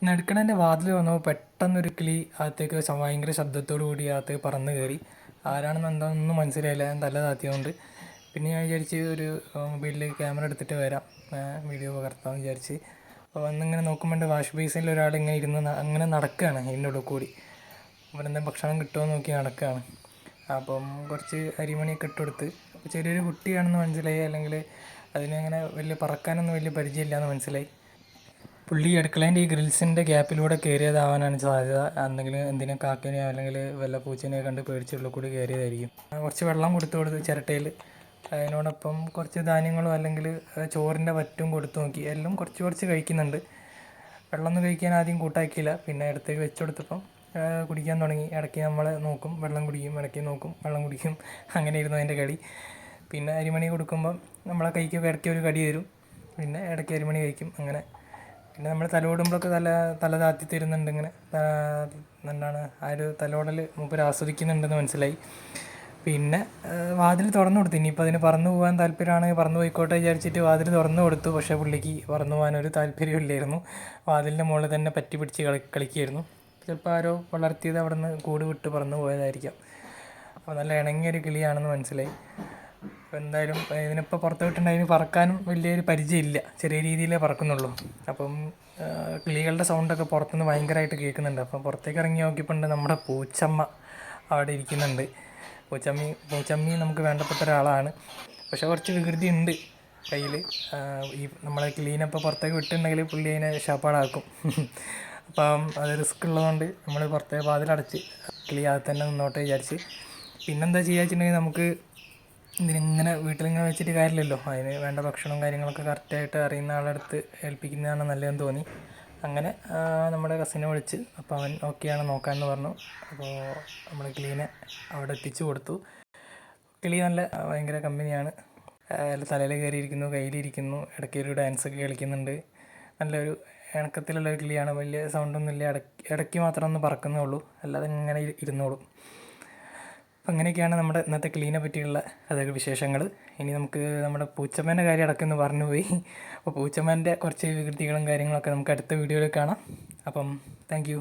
നടുക്കണേൻ്റെ വാതിൽ വന്നപ്പോൾ പെട്ടെന്നൊരു കിളി അകത്തേക്ക് ഭയങ്കര ശബ്ദത്തോടു കൂടി അകത്തേക്ക് പറന്ന് കയറി. ആരാണെന്ന് എന്താണെന്നൊന്നും മനസ്സിലായില്ല, ഞാൻ തല താത്തിയതുകൊണ്ട്. പിന്നെ ഞാൻ വിചാരിച്ച് ഒരു മൊബൈലിൽ ക്യാമറ എടുത്തിട്ട് വരാം, വീഡിയോ പകർത്താമെന്ന് വിചാരിച്ച്. അപ്പോൾ വന്നിങ്ങനെ നോക്കുമ്പോൾ വാഷ് ബേസിനിൽ ഒരാൾ ഇങ്ങനെ ഇരുന്ന് അങ്ങനെ നടക്കുകയാണ് അതിൻ്റെ ഉള്ളിൽ കൂടി. അവരെന്തെങ്കിലും ഭക്ഷണം കിട്ടുമോ നോക്കി നടക്കുകയാണ്. അപ്പം കുറച്ച് അരിമണിയൊക്കെ ഇട്ടുകൊടുത്ത്. അപ്പോൾ ചെറിയൊരു കുട്ടിയാണെന്ന് മനസ്സിലായി, അല്ലെങ്കിൽ അതിനങ്ങനെ വലിയ പറക്കാനൊന്നും വലിയ പരിചയമില്ലയെന്ന് മനസ്സിലായി. പുള്ളി അടുക്കളേൻ്റെ ഈ ഗ്രിൽസിൻ്റെ ഗ്യാപ്പിലൂടെ കയറിയതാവാനാണ് സാധ്യത. എന്തെങ്കിലും കാക്കേനെയോ അല്ലെങ്കിൽ വല്ല പൂച്ചേനെയോ കണ്ട് പേടിച്ചുള്ളിൽ കൂടി കയറിയതായിരിക്കും. കുറച്ച് വെള്ളം കൊടുത്ത് ചിരട്ടയിൽ, അതിനോടൊപ്പം കുറച്ച് ധാന്യങ്ങളോ അല്ലെങ്കിൽ ചോറിൻ്റെ വറ്റും കൊടുത്തു നോക്കി. എല്ലാം കുറച്ച് കഴിക്കുന്നുണ്ട്. വെള്ളമൊന്നും കഴിക്കാൻ ആദ്യം കൂട്ടാക്കിയില്ല, പിന്നെ അടുത്തേക്ക് വെച്ച് കൊടുത്തപ്പം കുടിക്കാൻ തുടങ്ങി. ഇടയ്ക്ക് നമ്മളെ നോക്കും, വെള്ളം കുടിക്കും, ഇടയ്ക്ക് നോക്കും, വെള്ളം കുടിക്കും. അങ്ങനെ ഇരുന്നു അതിൻ്റെ കളി. പിന്നെ അരിമണി കൊടുക്കുമ്പം നമ്മളെ കൈക്കൊക്കെ ഇടയ്ക്ക് ഒരു കടി തരും, പിന്നെ ഇടയ്ക്ക് അരിമണി കഴിക്കും. അങ്ങനെ പിന്നെ നമ്മൾ തലോടുമ്പോഴൊക്കെ തല താത്തി തരുന്നുണ്ട്. ഇങ്ങനെ എന്താണ് ആ ഒരു തലോടൽ മൂപ്പര് ആസ്വദിക്കുന്നുണ്ടെന്ന് മനസ്സിലായി. പിന്നെ വാതിൽ തുറന്നു കൊടുത്തു. ഇനിയിപ്പോൾ അതിന് പറന്നു പോകാൻ താല്പര്യമാണെങ്കിൽ പറന്നു പോയിക്കോട്ടെ വിചാരിച്ചിട്ട് വാതിൽ തുറന്നു കൊടുത്തു. പക്ഷേ പുള്ളിക്ക് പറന്നു പോകാനൊരു താല്പര്യമില്ലായിരുന്നു. വാതിലിൻ്റെ മുകളിൽ തന്നെ പറ്റി പിടിച്ച് കളിക്കുമായിരുന്നു. ചിലപ്പോൾ ആരോ വളർത്തിയത് അവിടെ നിന്ന് കൂട് വിട്ട് പറന്നു പോയതായിരിക്കാം. അപ്പോൾ നല്ല ഇണങ്ങിയൊരു കിളിയാണെന്ന് മനസ്സിലായി. അപ്പോൾ എന്തായാലും ഇതിനിപ്പോൾ പുറത്ത് വിട്ടിട്ടുണ്ടെങ്കിൽ പറക്കാനും വലിയൊരു പരിചയമില്ല, ചെറിയ രീതിയിലേ പറക്കുന്നുള്ളൂ. അപ്പം കിളികളുടെ സൗണ്ടൊക്കെ പുറത്തുനിന്ന് ഭയങ്കരമായിട്ട് കേൾക്കുന്നുണ്ട്. അപ്പം പുറത്തേക്ക് ഇറങ്ങി നോക്കിയപ്പോൾ നമ്മുടെ പൂച്ചമ്മ അവിടെ ഇരിക്കുന്നുണ്ട്. പൂച്ചമ്മി നമുക്ക് വേണ്ടപ്പെട്ട ഒരാളാണ്, പക്ഷേ കുറച്ച് വികൃതി ഉണ്ട് കയ്യിൽ. നമ്മളെ കിളീനപ്പോൾ പുറത്തേക്ക് വിട്ടിട്ടുണ്ടെങ്കിൽ പുള്ളി അതിനെ ശാപ്പാടാക്കും. അപ്പം അത് റിസ്ക് ഉള്ളതുകൊണ്ട് നമ്മൾ പുറത്തേക്ക് വാതിലടച്ച് കിളി അകത്ത് തന്നെ നിന്നോട്ടെ വിചാരിച്ച്. പിന്നെന്താ ചെയ്യുക വെച്ചിട്ടുണ്ടെങ്കിൽ, നമുക്ക് ഇതിനിങ്ങനെ വീട്ടിലിങ്ങനെ വെച്ചിട്ട് കാര്യമില്ലല്ലോ. അതിന് വേണ്ട ഭക്ഷണവും കാര്യങ്ങളൊക്കെ കറക്റ്റായിട്ട് അറിയുന്ന ആളെടുത്ത് ഏൽപ്പിക്കുന്നതാണ് നല്ലതെന്ന് തോന്നി. അങ്ങനെ നമ്മുടെ കസിനെ വിളിച്ച്, അപ്പോൾ അവൻ ഓക്കെയാണ് നോക്കാമെന്ന് പറഞ്ഞു. അപ്പോൾ നമ്മൾ കിളീനെ അവിടെ എത്തിച്ചു കൊടുത്തു. കിളി ഭയങ്കര കമ്പനിയാണ്. തലയിൽ കയറിയിരിക്കുന്നു, കയ്യിലിരിക്കുന്നു, ഇടയ്ക്ക് ഒരു ഡാൻസൊക്കെ കളിക്കുന്നുണ്ട്. നല്ലൊരു ഇണക്കത്തിലുള്ളൊരു കിളിയാണ്. വലിയ സൗണ്ടൊന്നുമില്ല, ഇടയ്ക്ക് മാത്രം ഒന്ന് പറക്കുന്നേ ഉള്ളൂ, അല്ലാതെ ഇങ്ങനെ ഇരുന്നോളും. അപ്പം അങ്ങനെയൊക്കെയാണ് നമ്മുടെ ഇന്നത്തെ കിളീനെ പറ്റിയുള്ള അതൊക്കെ വിശേഷങ്ങൾ. ഇനി നമുക്ക് നമ്മുടെ പൂച്ചമ്മേൻ്റെ കാര്യം അടക്കം പറഞ്ഞു പോയി. അപ്പോൾ പൂച്ചമ്മേൻ്റെ കുറച്ച് വികൃതികളും കാര്യങ്ങളൊക്കെ നമുക്ക് അടുത്ത വീഡിയോയിൽ കാണാം. അപ്പം താങ്ക് യു.